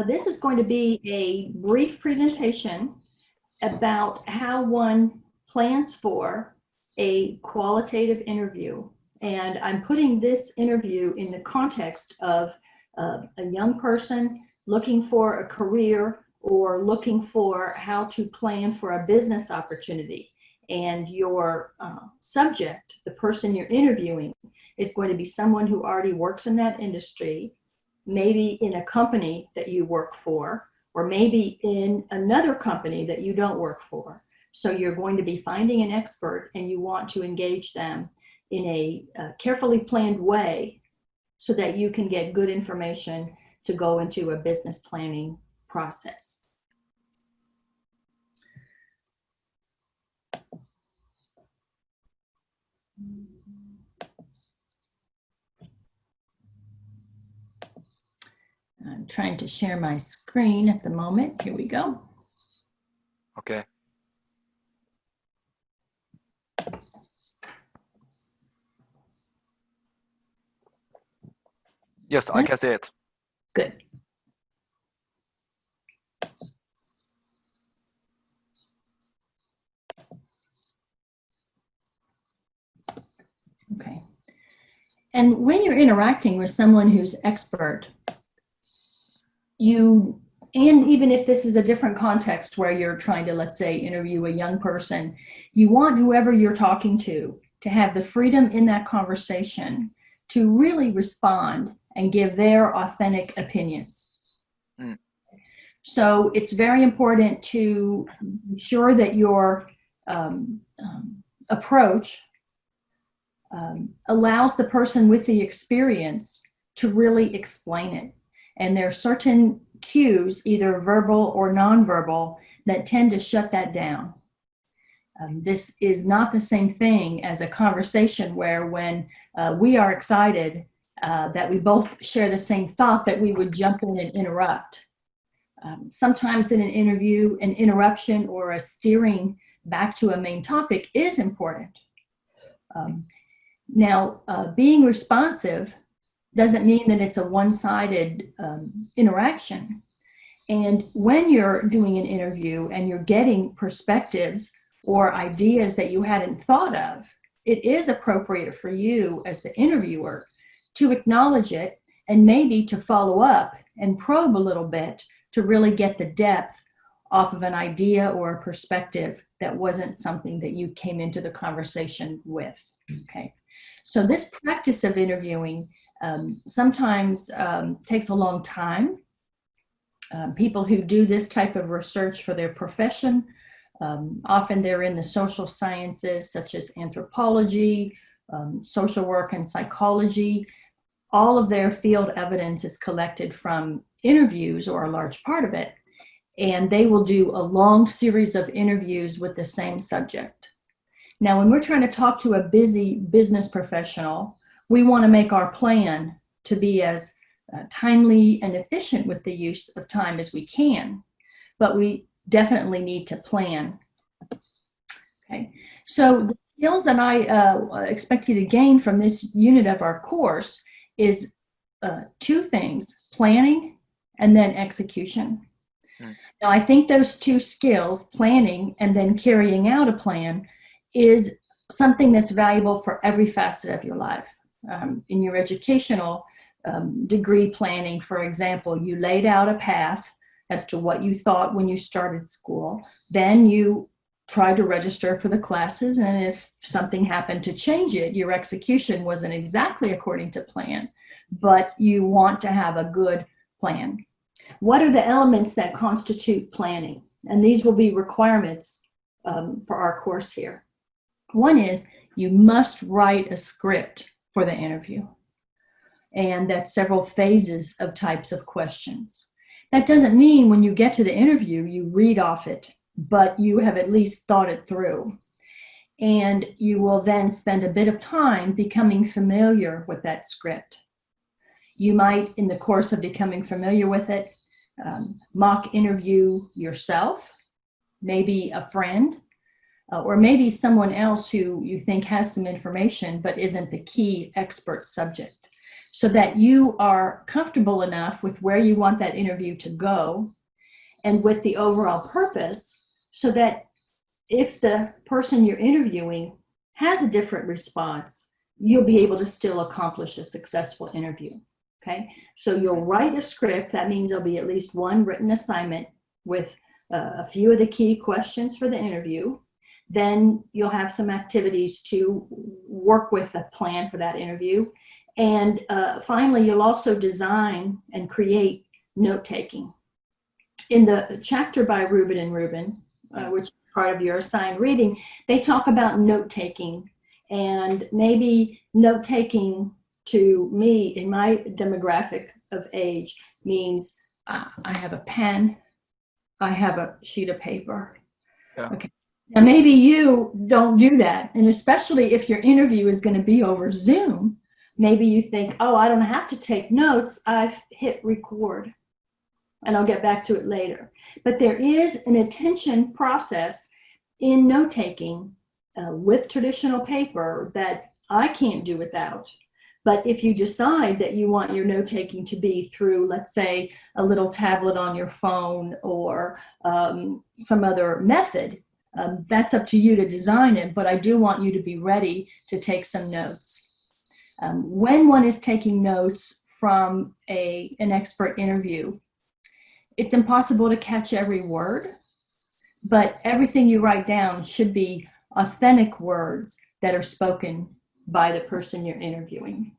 This is going to be a brief presentation about how one plans for a qualitative interview. And I'm putting this interview in the context of a young person looking for a career or looking for how to plan for a business opportunity. And your subject, the person you're interviewing, is going to be someone who already works in that industry, maybe in a company that you work for, or maybe in another company that you don't work for. So you're going to be finding an expert and you want to engage them in a carefully planned way so that you can get good information to go into a business planning process. I'm trying to share my screen at the moment. Here we go. Okay. Yes, I can see it. Good. Okay. And when you're interacting with someone who's expert, and even if this is a different context where you're trying to, let's say, interview a young person, you want whoever you're talking to have the freedom in that conversation to really respond and give their authentic opinions. Mm. So it's very important to be sure that your approach allows the person with the experience to really explain it. And there are certain cues, either verbal or nonverbal, that tend to shut that down. This is not the same thing as a conversation where when we are excited that we both share the same thought, that we would jump in and interrupt. Sometimes in an interview, an interruption or a steering back to a main topic is important. Now, being responsive doesn't mean that it's a one-sided interaction. And when you're doing an interview and you're getting perspectives or ideas that you hadn't thought of, it is appropriate for you as the interviewer to acknowledge it and maybe to follow up and probe a little bit to really get the depth off of an idea or a perspective that wasn't something that you came into the conversation with. Okay. So this practice of interviewing sometimes takes a long time. People who do this type of research for their profession, often they're in the social sciences such as anthropology, social work and psychology. All of their field evidence is collected from interviews, or a large part of it, and they will do a long series of interviews with the same subject. Now, when we're trying to talk to a busy business professional, we want to make our plan to be as timely and efficient with the use of time as we can, but we definitely need to plan. Okay, so the skills that I expect you to gain from this unit of our course is two things: planning and then execution. Now, I think those two skills, planning and then carrying out a plan, is something that's valuable for every facet of your life. In your educational degree planning, for example, you laid out a path as to what you thought when you started school. Then you tried to register for the classes, and if something happened to change it, your execution wasn't exactly according to plan, but you want to have a good plan. What are the elements that constitute planning? And these will be requirements for our course here. One is you must write a script for the interview, and that's several phases of types of questions. That doesn't mean when you get to the interview you read off it, but you have at least thought it through. And you will then spend a bit of time becoming familiar with that script. You might, in the course of becoming familiar with it, mock interview yourself, maybe a friend, or maybe someone else who you think has some information but isn't the key expert subject. so that you are comfortable enough with where you want that interview to go and with the overall purpose, so that if the person you're interviewing has a different response, you'll be able to still accomplish a successful interview. Okay, so you'll write a script. That means there'll be at least one written assignment with a few of the key questions for the interview. Then you'll have some activities to work with a plan for that interview. And finally, you'll also design and create note-taking. In the chapter by Rubin and Rubin, which is part of your assigned reading, they talk about note-taking. And maybe note-taking to me, in my demographic of age, means I have a pen, I have a sheet of paper. Yeah. Okay. Now, maybe you don't do that. And especially if your interview is going to be over Zoom, maybe you think, oh, I don't have to take notes. I've hit record and I'll get back to it later. But there is an attention process in note-taking with traditional paper that I can't do without. But if you decide that you want your note-taking to be through, let's say, a little tablet on your phone or some other method, that's up to you to design it. But I do want you to be ready to take some notes. When one is taking notes from an expert interview, it's impossible to catch every word, but everything you write down should be authentic words that are spoken by the person you're interviewing.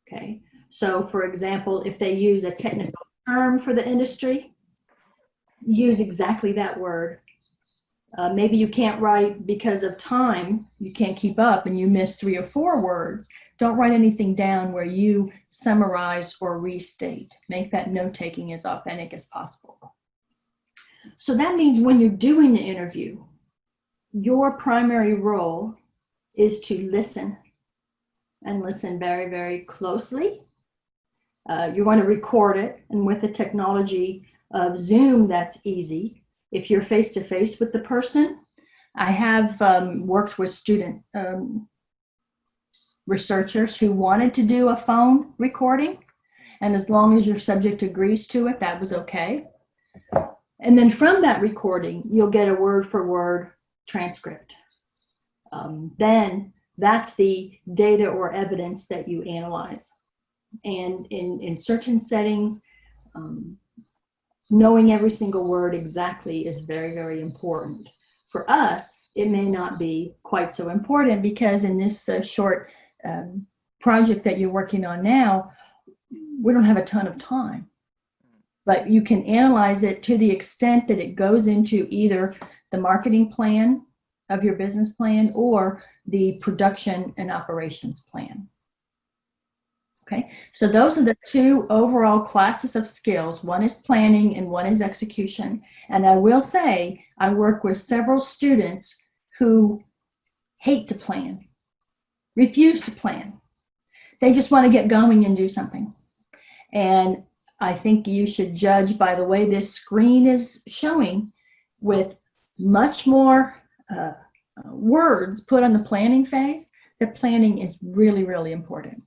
Okay, so for example, if they use a technical term for the industry, use exactly that word. Maybe you can't write because of time, you can't keep up and you miss 3 or 4 words. Don't write anything down where you summarize or restate. Make that note-taking as authentic as possible. So that means when you're doing the interview, your primary role is to listen, and listen very, very closely. You're going to record it, and with the technology of Zoom, that's easy. If you're face-to-face with the person, I have worked with student researchers who wanted to do a phone recording, and as long as your subject agrees to it, that was okay. And then from that recording, you'll get a word-for-word transcript. Then that's the data or evidence that you analyze. And in certain settings, knowing every single word exactly is very, very important. For us, it may not be quite so important because in this short project that you're working on now, we don't have a ton of time. But you can analyze it to the extent that it goes into either the marketing plan of your business plan or the production and operations plan. Okay, so those are the 2 overall classes of skills. One is planning and one is execution. And I will say, I work with several students who hate to plan, refuse to plan. They just want to get going and do something. And I think you should judge by the way this screen is showing, with much more words put on the planning phase, that planning is really, really important.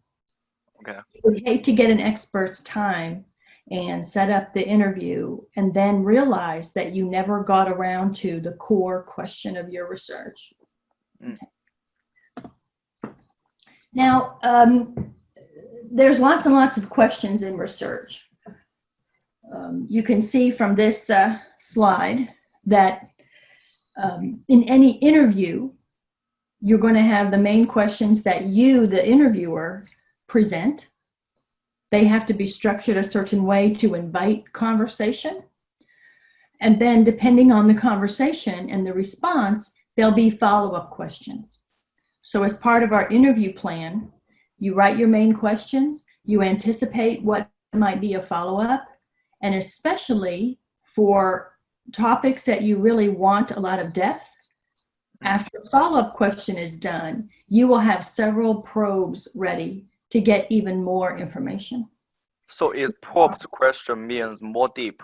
Okay. We hate to get an expert's time and set up the interview and then realize that you never got around to the core question of your research. Okay. Now, there's lots and lots of questions in research. You can see from this slide that in any interview, you're going to have the main questions that you, the interviewer, present. They have to be structured a certain way to invite conversation. And then depending on the conversation and the response, there'll be follow-up questions. So as part of our interview plan, you write your main questions, you anticipate what might be a follow-up, and especially for topics that you really want a lot of depth, after a follow-up question is done, you will have several probes ready to get even more information. So is probed question means more deep?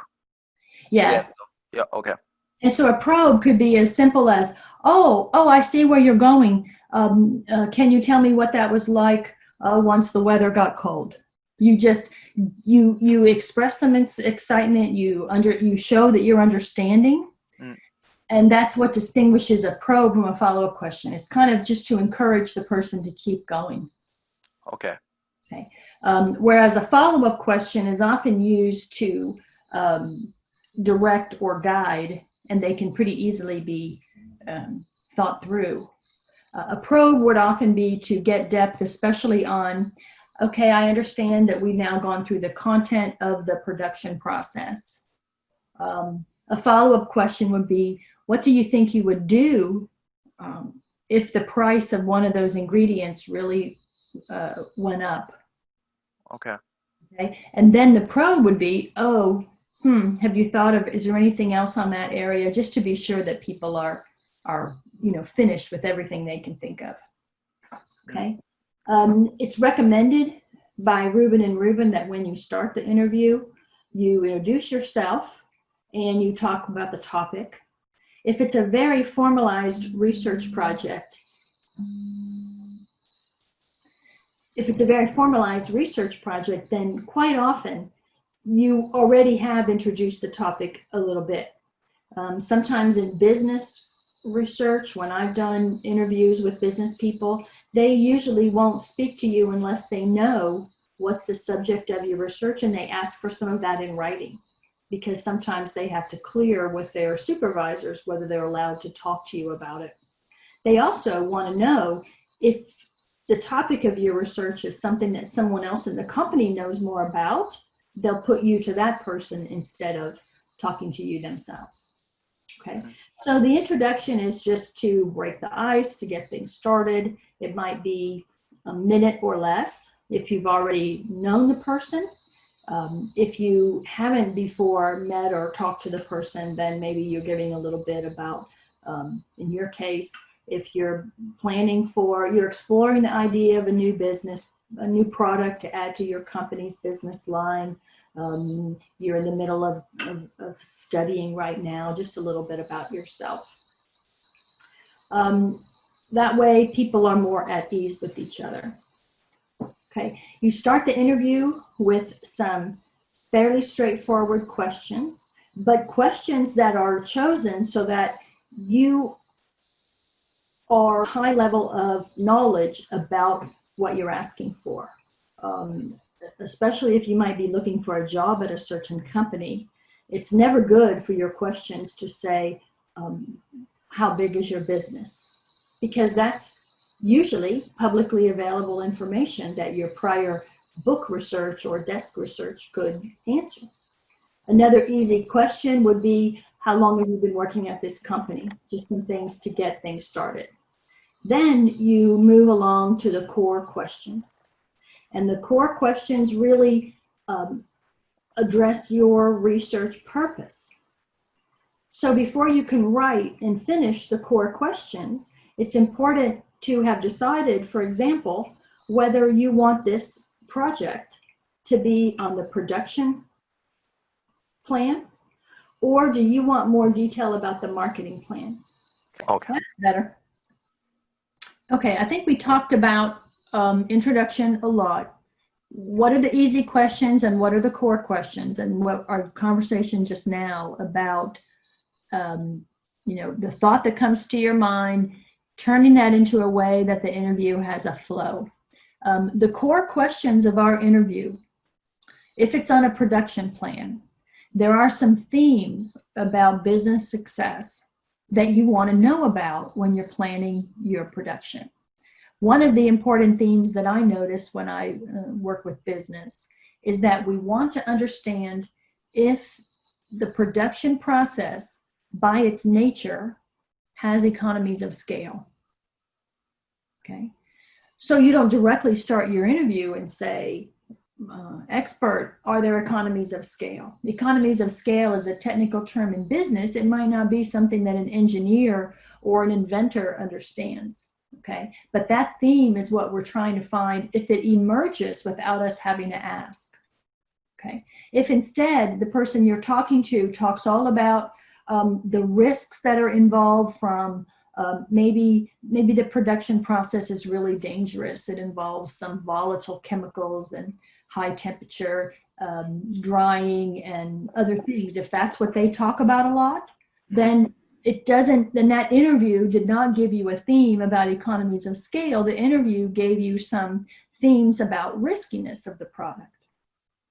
Yes. Yeah, okay. And so a probe could be as simple as, oh, I see where you're going. Can you tell me what that was like once the weather got cold? You just, you express some excitement, you show that you're understanding. Mm. And that's what distinguishes a probe from a follow-up question. It's kind of just to encourage the person to keep going. Okay. Okay. Whereas a follow-up question is often used to direct or guide, and they can pretty easily be thought through. A probe would often be to get depth, especially on, okay, I understand that we've now gone through the content of the production process. A follow-up question would be, what do you think you would do if the price of one of those ingredients really went up? Okay. Okay. And then the probe would be, have you thought of, is there anything else on that area, just to be sure that people are finished with everything they can think of. Okay. It's recommended by Rubin and Rubin that when you start the interview, you introduce yourself and you talk about the topic. If it's a very formalized research project, then quite often you already have introduced the topic a little bit. Sometimes in business research, when I've done interviews with business people, they usually won't speak to you unless they know what's the subject of your research, and they ask for some of that in writing, because sometimes they have to clear with their supervisors whether they're allowed to talk to you about it. They also want to know if the topic of your research is something that someone else in the company knows more about, they'll put you to that person instead of talking to you themselves. Okay, so the introduction is just to break the ice, to get things started. It might be a minute or less if you've already known the person. If you haven't before met or talked to the person, then maybe you're giving a little bit about, in your case, if you're you're exploring the idea of a new business, a new product to add to your company's business line. You're in the middle of studying right now, just a little bit about yourself. That way people are more at ease with each other. Okay, you start the interview with some fairly straightforward questions, but questions that are chosen so that you are high level of knowledge about what you're asking for. Especially if you might be looking for a job at a certain company, it's never good for your questions to say, how big is your business? Because that's usually publicly available information that your prior book research or desk research could answer. Another easy question would be, how long have you been working at this company? Just some things to get things started. Then you move along to the core questions. And the core questions really address your research purpose. So before you can write and finish the core questions, it's important to have decided, for example, whether you want this project to be on the production plan, or do you want more detail about the marketing plan? Okay. That's better. Okay, I think we talked about introduction a lot. What are the easy questions and what are the core questions? And what our conversation just now about, the thought that comes to your mind, turning that into a way that the interview has a flow. The core questions of our interview, if it's on a production plan, there are some themes about business success that you want to know about when you're planning your production. One of the important themes that I notice when I work with business is that we want to understand if the production process, by its nature, has economies of scale. Okay, so you don't directly start your interview and say, expert, are there economies of scale? Economies of scale is a technical term in business. It might not be something that an engineer or an inventor understands. Okay, but that theme is what we're trying to find if it emerges without us having to ask. Okay, if instead the person you're talking to talks all about the risks that are involved from maybe the production process is really dangerous. It involves some volatile chemicals and high temperature, drying, and other things. If that's what they talk about a lot, then then that interview did not give you a theme about economies of scale. The interview gave you some themes about riskiness of the product.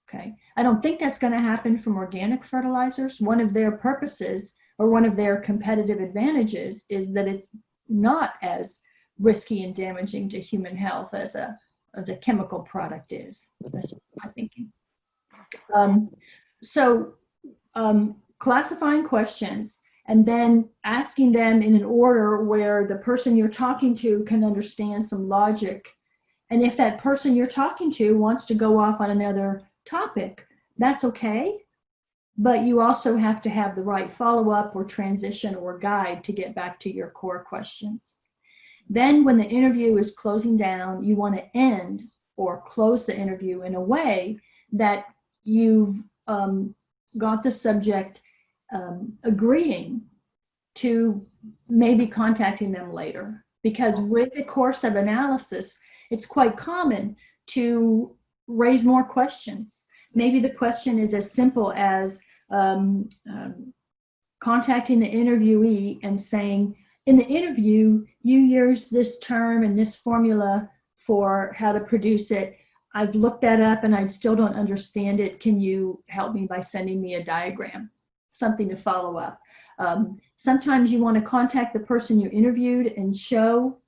Okay. I don't think that's going to happen from organic fertilizers. One of their purposes, or one of their competitive advantages, is that it's not as risky and damaging to human health as a chemical product is. That's just my thinking. Classifying questions and then asking them in an order where the person you're talking to can understand some logic. And if that person you're talking to wants to go off on another topic, that's okay. But you also have to have the right follow-up or transition or guide to get back to your core questions. Then when the interview is closing down, you want to end or close the interview in a way that you've got the subject agreeing to maybe contacting them later. Because with the course of analysis, it's quite common to raise more questions. Maybe the question is as simple as contacting the interviewee and saying, in the interview, you use this term and this formula for how to produce it. I've looked that up and I still don't understand it. Can you help me by sending me a diagram? Something to follow up. Sometimes you want to contact the person you interviewed and show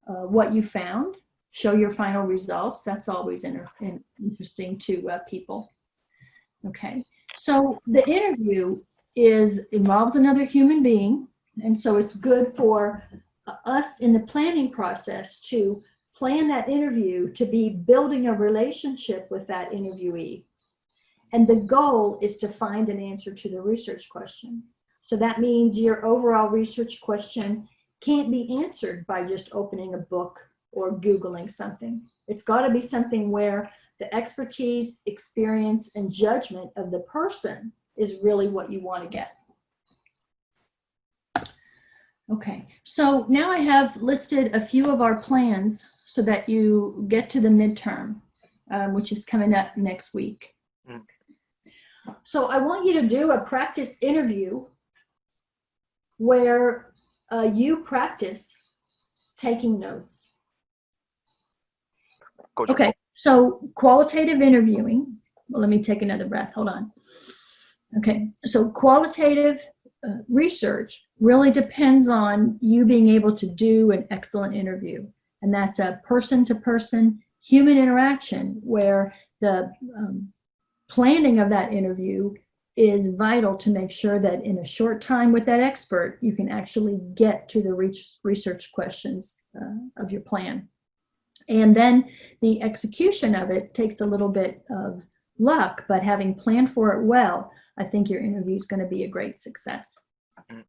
what you found, show your final results. That's always interesting to people. Okay, so the interview involves another human being, and so it's good for us in the planning process to plan that interview to be building a relationship with that interviewee. And the goal is to find an answer to the research question. So that means your overall research question can't be answered by just opening a book or Googling something. It's got to be something where the expertise, experience, and judgment of the person is really what you want to get. Okay, so now I have listed a few of our plans so that you get to the midterm, which is coming up next week. So I want you to do a practice interview where you practice taking notes. Okay, so qualitative interviewing. Well, let me take another breath. Hold on. Okay, so qualitative research really depends on you being able to do an excellent interview. And that's a person-to-person human interaction where the planning of that interview is vital to make sure that in a short time with that expert, you can actually get to the research questions of your plan. And then the execution of it takes a little bit of luck, but having planned for it well, I think your interview is going to be a great success.